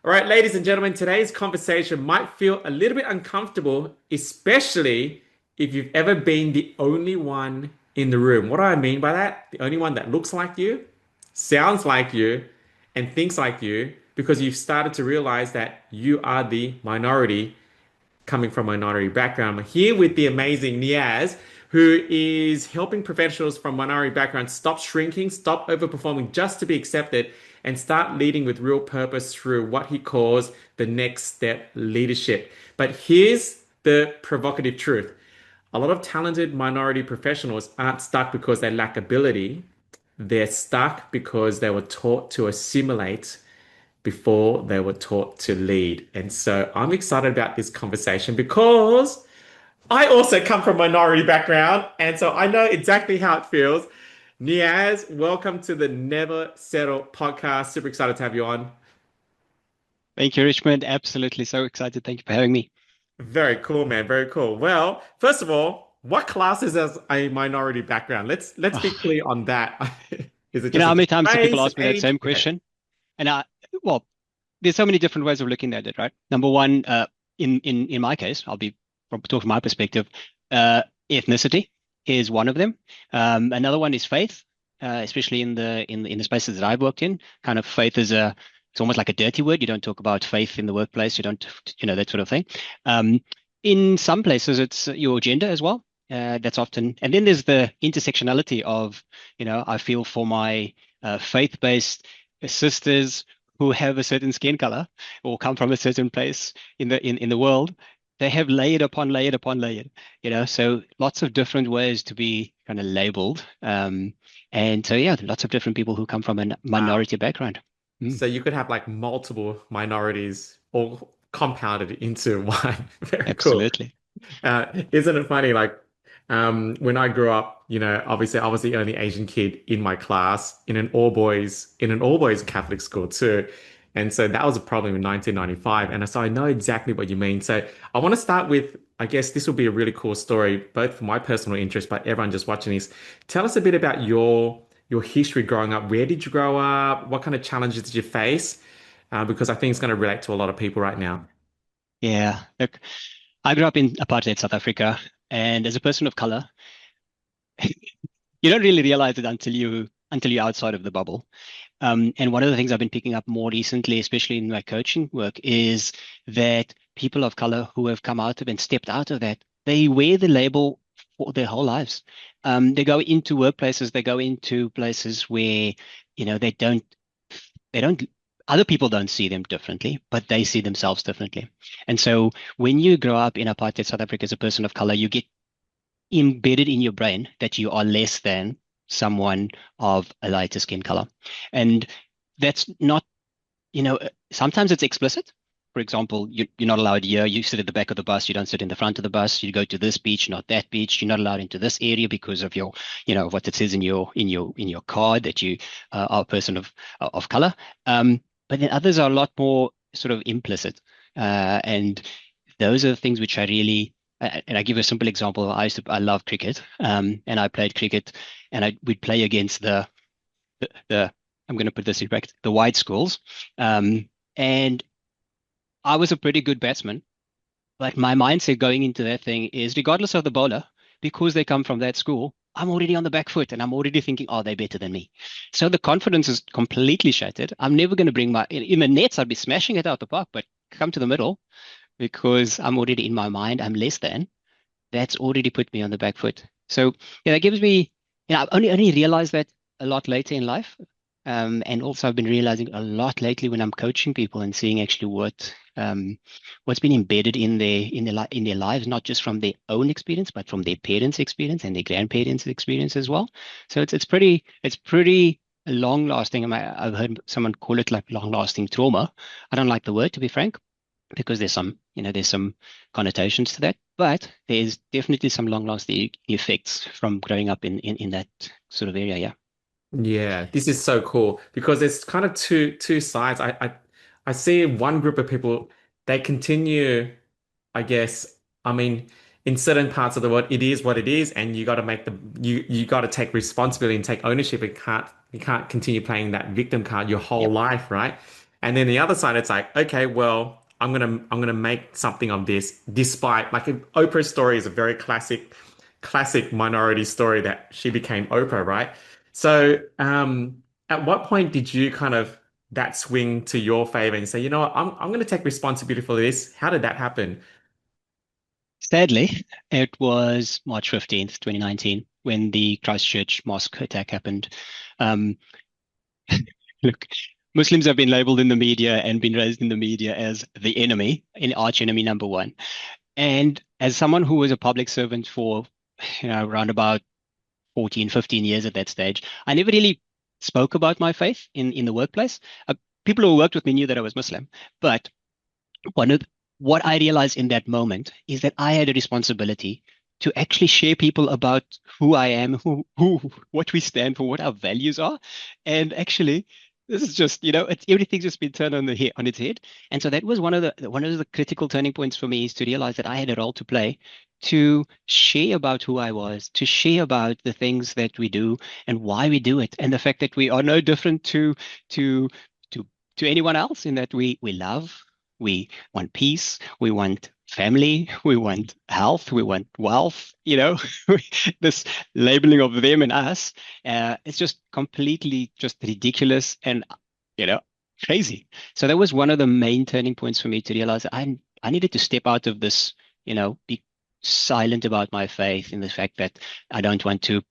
All right, ladies and gentlemen, today's conversation might feel a little bit uncomfortable, especially if you've ever been the only one in the room. What do I mean by that? The only one that looks like you, sounds like you, and thinks like you, because you've started to realize that you are the minority coming from a minority background. I'm here with the amazing Niyaaz, who is helping professionals from minority backgrounds stop shrinking, stop overperforming just to be accepted, and start leading with real purpose through what he calls the next step leadership. But here's the provocative truth. A lot of talented minority professionals aren't stuck because they lack ability. They're stuck because they were taught to assimilate before they were taught to lead. And so I'm excited about this conversation because I also come from a minority background. And so I know exactly how it feels. Niaz, welcome to the Never Settle podcast. Super excited to have you on. Thank you, Richmond. Absolutely. So excited. Thank you for having me. Very cool, man. Very cool. Well, first of all, what classes as a minority background? Let's be Oh, clear on that. Is it you know just a how many different times do people race, ask me that age? same Okay. question? And well, there's so many different ways of looking at it, right? Number one, in my case, I'll be from talk from my perspective. Ethnicity is one of them. Another one is faith, especially in the spaces that I've worked in. Kind of faith is it's almost like a dirty word. You don't talk about faith in the workplace. You don't, that sort of thing. Um, in some places, it's your gender as well. That's often, and then there's the intersectionality of, I feel for my faith-based sisters who have a certain skin color or come from a certain place in the world. They have layered upon layered upon layered, so lots of different ways to be kind of labeled. And so, yeah, lots of different people who come from a Wow. minority background. Mm, So you could have like multiple minorities all compounded into one. Very cool. absolutely. Isn't it funny? Like, when I grew up, obviously I was the only Asian kid in my class in an all boys Catholic school too. And so that was a problem in 1995. And so I know exactly what you mean. So I want to start with, I guess this will be a really cool story, both for my personal interest, but everyone just watching this. Tell us a bit about your history growing up. Where did you grow up? What kind of challenges did you face? Because I think it's going to relate to a lot of people right now. Yeah. Look, I grew up in apartheid South Africa, and as a person of color, you don't really realize it until you're outside of the bubble. And one of the things I've been picking up more recently, especially in my coaching work, is that people of color who have come out of and stepped out of that, they wear the label for their whole lives. They go into workplaces, they go into places where, they don't, other people don't see them differently, but they see themselves differently. And so when you grow up in apartheid South Africa as a person of color, you get embedded in your brain that you are less than someone of a lighter skin color. And that's not, sometimes it's explicit. For example, you're not allowed here. You sit at the back of the bus. You don't sit in the front of the bus. You go to this beach, not that beach. You're not allowed into this area because of your, what it says in your card that you are a person of color. But then others are a lot more sort of implicit, and those are the things which I really. And I give a simple example. I love cricket, and I played cricket, and we'd play against the I'm going to put this in brackets, the white schools. And I was a pretty good batsman. Like my mindset going into that thing is regardless of the bowler, because they come from that school, I'm already on the back foot and I'm already thinking, oh, they're better than me. So the confidence is completely shattered. I'm never going to bring in the nets, I'd be smashing it out the park, but come to the middle because I'm already in my mind, I'm less than. That's already put me on the back foot. So yeah, that gives me, I've only realized that a lot later in life. And also I've been realizing a lot lately when I'm coaching people and seeing actually what's been embedded in their lives, not just from their own experience, but from their parents' experience and their grandparents' experience as well. So it's pretty long lasting. I've heard someone call it like long lasting trauma. I don't like the word, to be frank, because there's some connotations to that, but there's definitely some long-lasting effects from growing up in that sort of area. Yeah. Yeah, this is so cool because there's kind of two sides. I see one group of people, they continue, I guess, I mean, in certain parts of the world, it is what it is, and you got to you got to take responsibility and take ownership. You can't continue playing that victim card your whole Yep. life, right? And then the other side, it's like, okay, well, I'm gonna make something of this, despite like Oprah's story is a very classic minority story that she became Oprah, right? So, at what point did you kind of that swing to your favor and say, you know what, I'm gonna take responsibility for this? How did that happen? Sadly, it was March 15th, 2019, when the Christchurch mosque attack happened. Um, Look, Muslims have been labeled in the media and been raised in the media as the enemy, an arch enemy number one. And as someone who was a public servant for, around about 14, 15 years at that stage, I never really spoke about my faith in the workplace. People who worked with me knew that I was Muslim, but one of what I realized in that moment is that I had a responsibility to actually share people about who I am, what we stand for, what our values are. And actually, this is just, everything's just been turned on its head. And so that was one of the critical turning points for me, is to realize that I had a role to play, to share about who I was, to share about the things that we do and why we do it, and the fact that we are no different to to to anyone else, in that we love, we want peace, we want family, we want health, we want wealth, this labeling of them and us, it's just completely just ridiculous and, you know, crazy. So that was one of the main turning points for me, to realize that I needed to step out of this, be silent about my faith, in the fact that I don't want to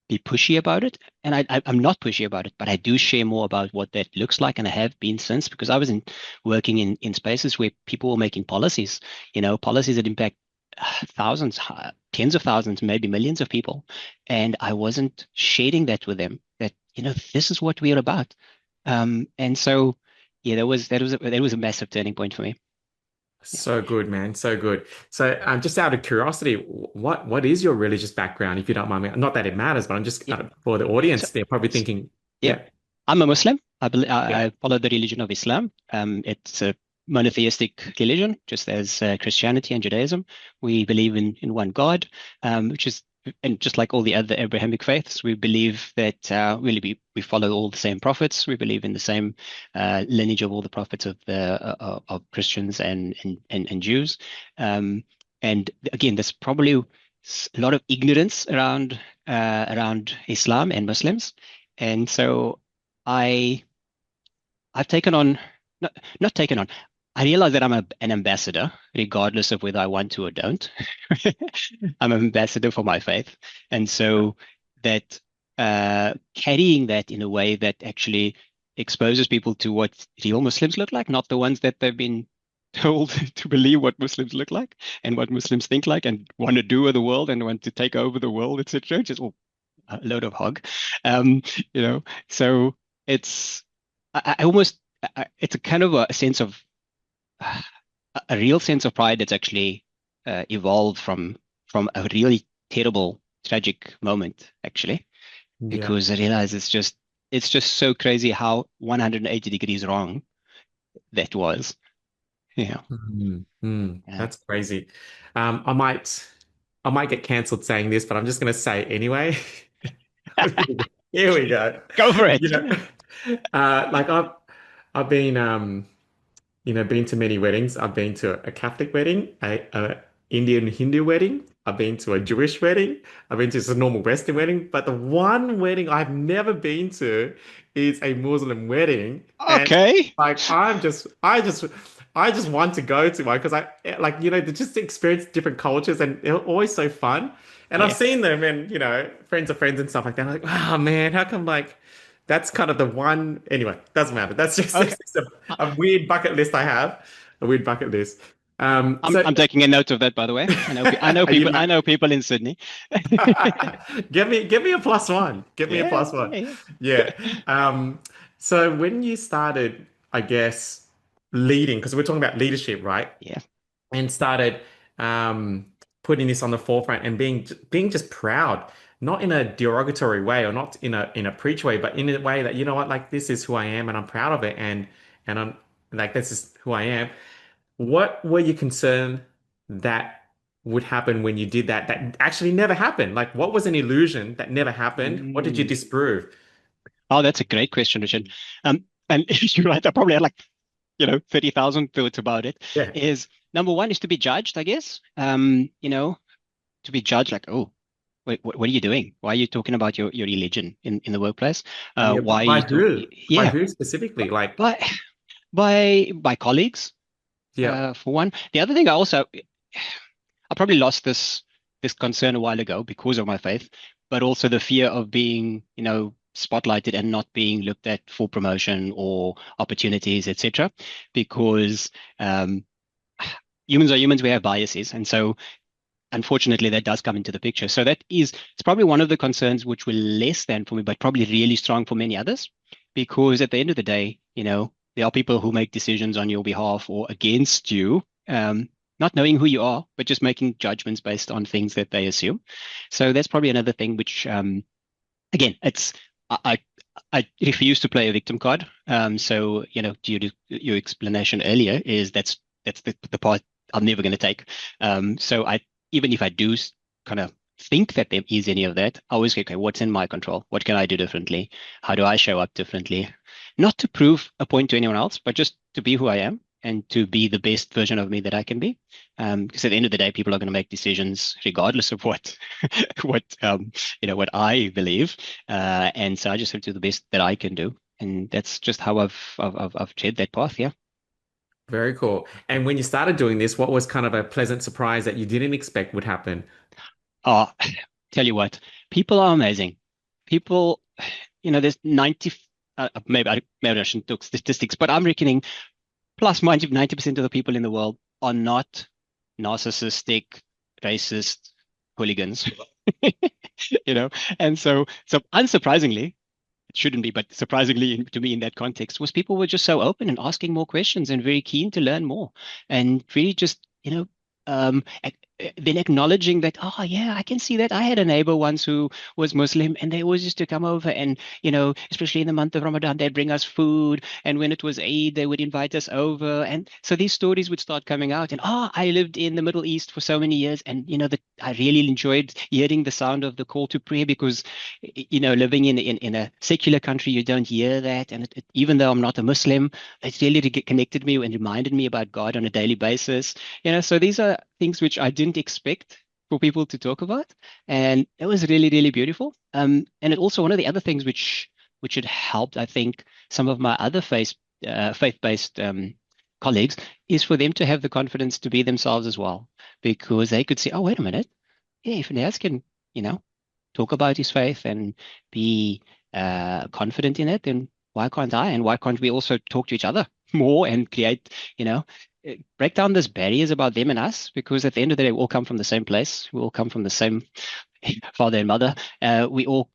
be pushy about it. And I'm not pushy about it, but I do share more about what that looks like. And I have been since, because I was working in spaces where people were making policies, policies that impact thousands, tens of thousands, maybe millions of people. And I wasn't sharing that with them, that, this is what we're about. And so, yeah, that was a massive turning point for me. Yeah. So good, man. So good. So, just out of curiosity, what is your religious background, if you don't mind me? Not that it matters, but I'm just Yeah. kind of for the So, audience, they're probably so thinking, yeah, yeah, I'm a Muslim. yeah. I follow the religion of Islam. It's a monotheistic religion, just as Christianity and Judaism. We believe in one God, which is, and just like all the other Abrahamic faiths, we believe that really we follow all the same prophets. We believe in the same lineage of all the prophets of Christians and Jews. Um, and again, there's probably a lot of ignorance around Islam and Muslims. And so I I've taken on, not taken on. I realize that I'm an ambassador, regardless of whether I want to or don't. I'm an ambassador for my faith, and so that carrying that in a way that actually exposes people to what real Muslims look like, not the ones that they've been told to believe what Muslims look like and what Muslims think like and want to do with the world and want to take over the world, etc. Just all a load of hog. Um, you know, so it's I almost it's a kind of a sense of a real sense of pride that's actually evolved from a really terrible, tragic moment, actually, Yeah. because I realize it's just so crazy how 180 degrees wrong that was. Yeah. Yeah. That's crazy. Um, I might I might get cancelled saying this, but I'm just gonna say anyway. Here we go. Go for You it. know, like I've been been to many weddings. I've been to a Catholic wedding, a Indian Hindu wedding. I've been to a Jewish wedding. I've been to just a normal Western wedding. But the one wedding I've never been to is a Muslim wedding. And Okay. like I just want to go to one because I like, they just experience different cultures and they're always so fun. And I've Yeah. seen them and, friends of friends and stuff like that. I'm like, oh man, how come like that's kind of the one. Anyway, doesn't matter. That's just, Okay. that's just a, I- a weird bucket list I have. A weird bucket list. I'm So I'm taking a note of that, by the way. I know you people. I know people in Sydney. give me a plus one. Give me a Yeah, plus one. yeah, Yeah. Um, so when you started, I guess, leading, because we're talking about leadership, right? yeah. And started um, putting this on the forefront and being just proud, not in a derogatory way or not in a preach way, but in a way that, you know what, like this is who I am and I'm proud of it and I'm like this is who I am. What were you concerned that would happen when you did that that actually never happened? Like what was an illusion that never happened? What did you Mm. disprove? Oh, that's a great question, Richard. And you're right. I probably had like 30,000 thoughts about it, Yeah. is number one is to be judged, I guess. To be judged like, oh, wait, what are you doing? Why are you talking about your religion in the workplace? Yeah, Why but are by you who? By yeah, who specifically? Like, by by colleagues, yeah, for one. The other thing I probably lost this concern a while ago because of my faith, but also the fear of being, spotlighted and not being looked at for promotion or opportunities, etc. Because um, humans are humans, we have biases, and so unfortunately that does come into the picture. So it's probably one of the concerns which were less than for me, but probably really strong for many others, because at the end of the day, there are people who make decisions on your behalf or against you. Not knowing who you are, but just making judgments based on things that they assume. So that's probably another thing which, again, I I refuse to play a victim card. So due to your explanation earlier, that's the part I'm never going to take. So even if I do kind of think that there is any of that, I always go, okay, what's in my control? What can I do differently? How do I show up differently? Not to prove a point to anyone else, but just to be who I am and to be the best version of me that I can be. Because at the end of the day, people are going to make decisions regardless of what what I believe. And so I just have to do the best that I can do. And that's just how I've tread that path. Yeah. very cool. And when you started doing this, what was kind of a pleasant surprise that you didn't expect would happen? Oh, tell you what, people are amazing. People, there's 90, maybe I shouldn't talk statistics, but I'm reckoning plus minus 90% of the people in the world are not narcissistic, racist hooligans. you know, and so unsurprisingly, it shouldn't be, but surprisingly to me in that context was people were just so open and asking more questions and very keen to learn more and really just, then acknowledging that, oh yeah, I can see that. I had a neighbor once who was Muslim and they always used to come over and, especially in the month of Ramadan, they'd bring us food. And when it was Eid, they would invite us over. And so these stories would start coming out. And I lived in the Middle East for so many years. And, that I really enjoyed hearing the sound of the call to prayer because living in a secular country, you don't hear that. And even though I'm not a Muslim, it really connected me and reminded me about God on a daily basis. So these are things which I didn't expect for people to talk about, and it was really, really beautiful. And it also one of the other things which had helped, I think, some of my other faith-based colleagues is for them to have the confidence to be themselves as well, because they could say, "Oh, wait a minute, yeah, if Niyaaz can, you know, talk about his faith and be confident in it, then why can't I? And why can't we also talk to each other more and create, break down those barriers about them and us? Because at the end of the day, we all come from the same place. We all come from the same father and mother. We all,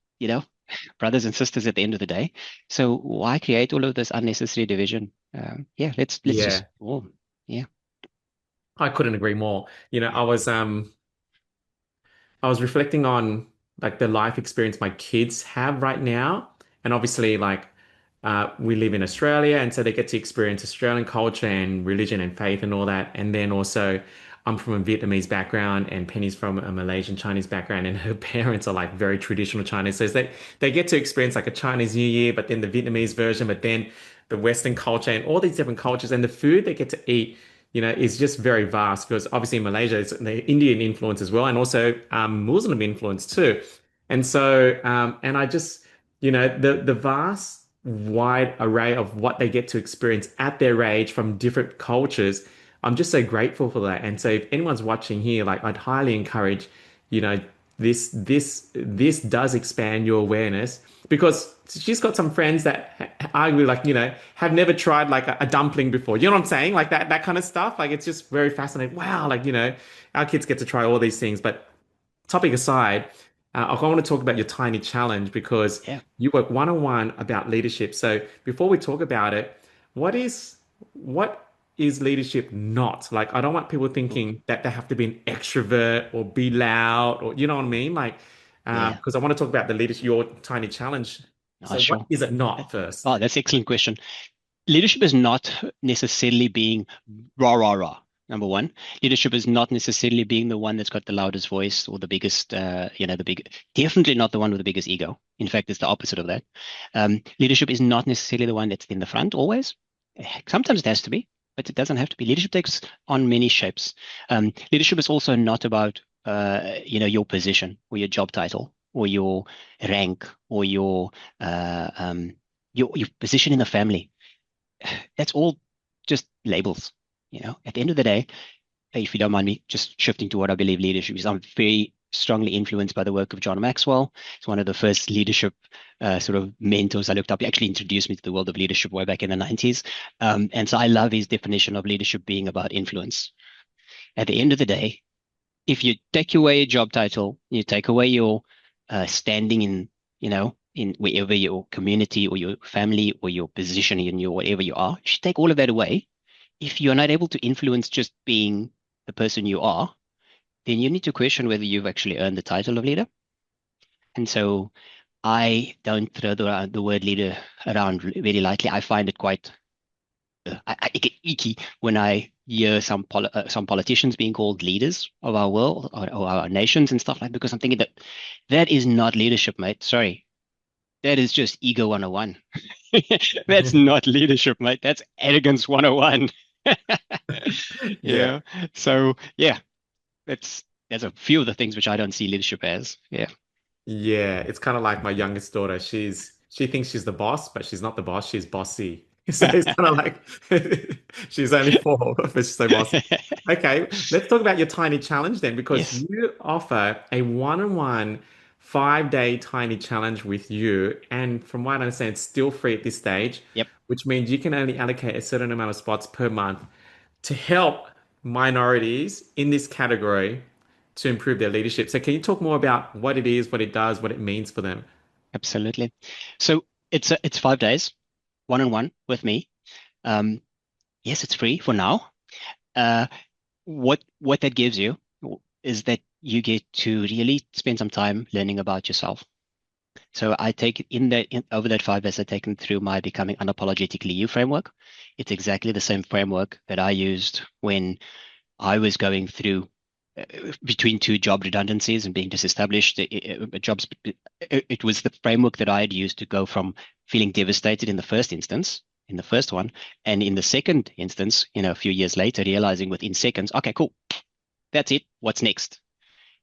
brothers and sisters at the end of the day. So why create all of this unnecessary division? Yeah, let's just, Yeah, oh, yeah, I couldn't agree more. I was reflecting on like the life experience my kids have right now. And obviously, like, we live in Australia, and so they get to experience Australian culture and religion and faith and all that. And then also, I'm from a Vietnamese background, and Penny's from a Malaysian Chinese background, and her parents are like very traditional Chinese. So they get to experience like a Chinese New Year, but then the Vietnamese version, but then the Western culture and all these different cultures, and the food they get to eat, is just very vast because obviously in Malaysia it's the Indian influence as well, and also Muslim influence too. And so, and I just, the vast, wide array of what they get to experience at their age from different cultures, I'm just so grateful for that. And so, if anyone's watching here, like, I'd highly encourage, you know, this does expand your awareness because she's got some friends that argue like, have never tried like a dumpling before. You know what I'm saying? Like that kind of stuff. Like, it's just very fascinating. Wow, like, our kids get to try all these things. But topic aside, I want to talk about your tiny challenge because yeah, you work one-on-one about leadership. So before we talk about it, what is what is leadership not? Like, I don't want people oh, thinking that they have to be an extrovert or be loud or you know what I mean? Like, yeah, because I want to talk about the leadership, your tiny challenge. So what sure. is it Uh, not first? Oh, that's an excellent question. Leadership is not necessarily being rah, rah, rah. Number one, leadership is not necessarily being the one that's got the loudest voice or the biggest, definitely not the one with the biggest ego. In fact, it's the opposite of that. Leadership is not necessarily the one that's in the front always. Sometimes it has to be, but it doesn't have to be. Leadership takes on many shapes. Leadership is also not about your position or your job title or your rank or your position in the family. That's all just labels. At the end of the day, if you don't mind me just shifting to what I believe leadership is, I'm very strongly influenced by the work of John Maxwell. He's one of the first leadership sort of mentors I looked up. He actually introduced me to the world of leadership way back in the 90s. And so I love his definition of leadership being about influence. At the end of the day, if you take away a job title, you take away your standing in wherever your community or your family or your position in your whatever you are, you should take all of that away. If you're not able to influence just being the person you are, then you need to question whether you've actually earned the title of leader. And so I don't throw the word leader around very lightly. I find it quite I get icky when I hear some politicians being called leaders of our world or our nations and stuff like that, because I'm thinking that is not leadership, mate. Sorry. That is just ego 101. That's not leadership, mate. That's arrogance 101. Yeah. Yeah. So yeah, that's a few of the things which I don't see leadership as. Yeah. Yeah, it's kind of like my youngest daughter. She thinks she's the boss, but she's not the boss. She's bossy. So it's kind of like she's only four, but she's so bossy. Okay, let's talk about your tiny challenge then, because Yes. you offer a one-on-one 5-day tiny challenge with you, and from what I understand, it's still free at this stage, Yep. which means you can only allocate a certain amount of spots per month to help minorities in this category to improve their leadership. So can you talk more about what it is, what it does, what it means for them? Absolutely. So it's 5 days, one-on-one with me. Um, yes, it's free for now. Uh, what that gives you is that you get to really spend some time learning about yourself. So I take over that 5 days, I take them through my Becoming Unapologetically You framework. It's exactly the same framework that I used when I was going through between two job redundancies and being disestablished. It was the framework that I had used to go from feeling devastated in the first instance, in the first one, and in the second instance, a few years later, realizing within seconds, okay, cool, that's it. What's next?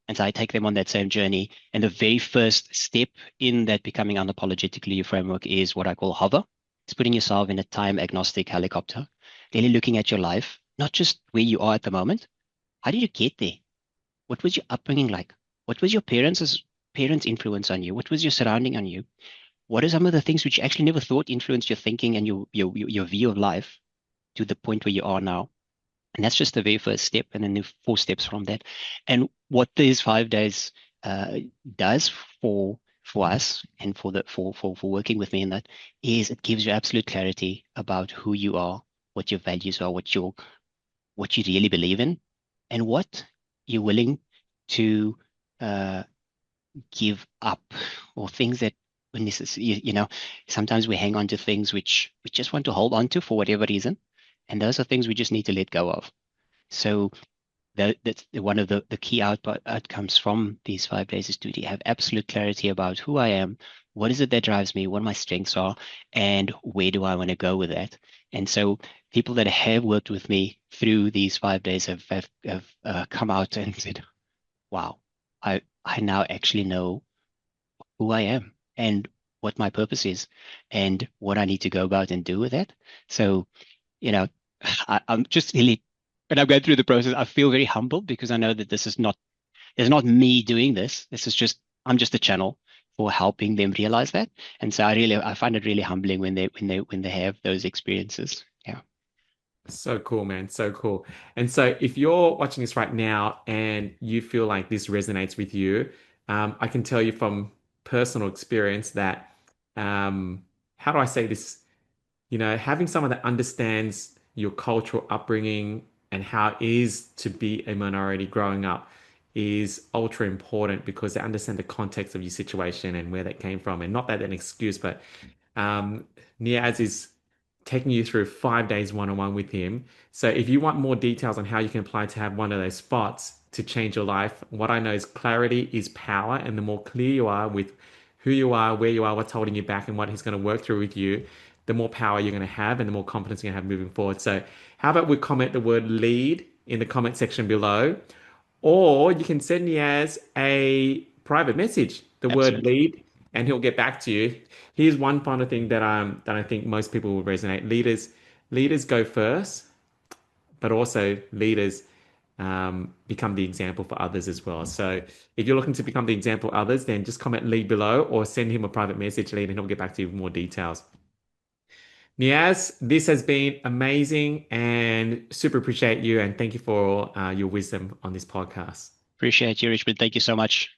And so I take them on that same journey. And the very first step in that Becoming Unapologetically You framework is what I call hover. It's putting yourself in a time agnostic helicopter, really looking at your life, not just where you are at the moment. How did you get there? What was your upbringing like? What was your parents' influence on you? What was your surrounding on you? What are some of the things which you actually never thought influenced your thinking and your view of life to the point where you are now? And that's just the very first step, and then the 4 steps from that. And what these 5 days uh, does for us and for working with me in that is it gives you absolute clarity about who you are, what your values are, what you really believe in, and what you're willing to uh, give up, or things that when this is sometimes we hang on to things which we just want to hold on to for whatever reason, and those are things we just need to let go of. So that's one of the key outcomes from these 5 days is to have absolute clarity about who I am, what is it that drives me, what my strengths are, and where do I want to go with that. And so people that have worked with me through these 5 days have come out and said, wow, I now actually know who I am and what my purpose is and what I need to go about and do with that. So, you know, I'm just really, when I'm going through the process, I feel very humbled because I know that it's not me doing this. I'm just a channel for helping them realize that. And so I find it really humbling when they have those experiences. Yeah. So cool, man. So cool. And so if you're watching this right now and you feel like this resonates with you, I can tell you from personal experience that, how do I say this? Having someone that understands your cultural upbringing and how it is to be a minority growing up is ultra important because they understand the context of your situation and where that came from. And not that an excuse, but um, Niaz is taking you through 5 days one-on-one with him. So if you want more details on how you can apply to have one of those spots to change your life, what I know is clarity is power. And the more clear you are with who you are, where you are, what's holding you back, and what he's going to work through with you, the more power you're going to have and the more confidence you're going to have moving forward. So, how about we comment the word lead in the comment section below, or you can send Niaz a private message, the word Absolutely. lead, and he'll get back to you. Here's one final thing that I think most people will resonate. Leaders go first, but also leaders become the example for others as well. So if you're looking to become the example for others, then just comment lead below or send him a private message, lead, and he'll get back to you with more details. Niaz, this has been amazing and super appreciate you and thank you for your wisdom on this podcast. Appreciate you, Richmond. Thank you so much.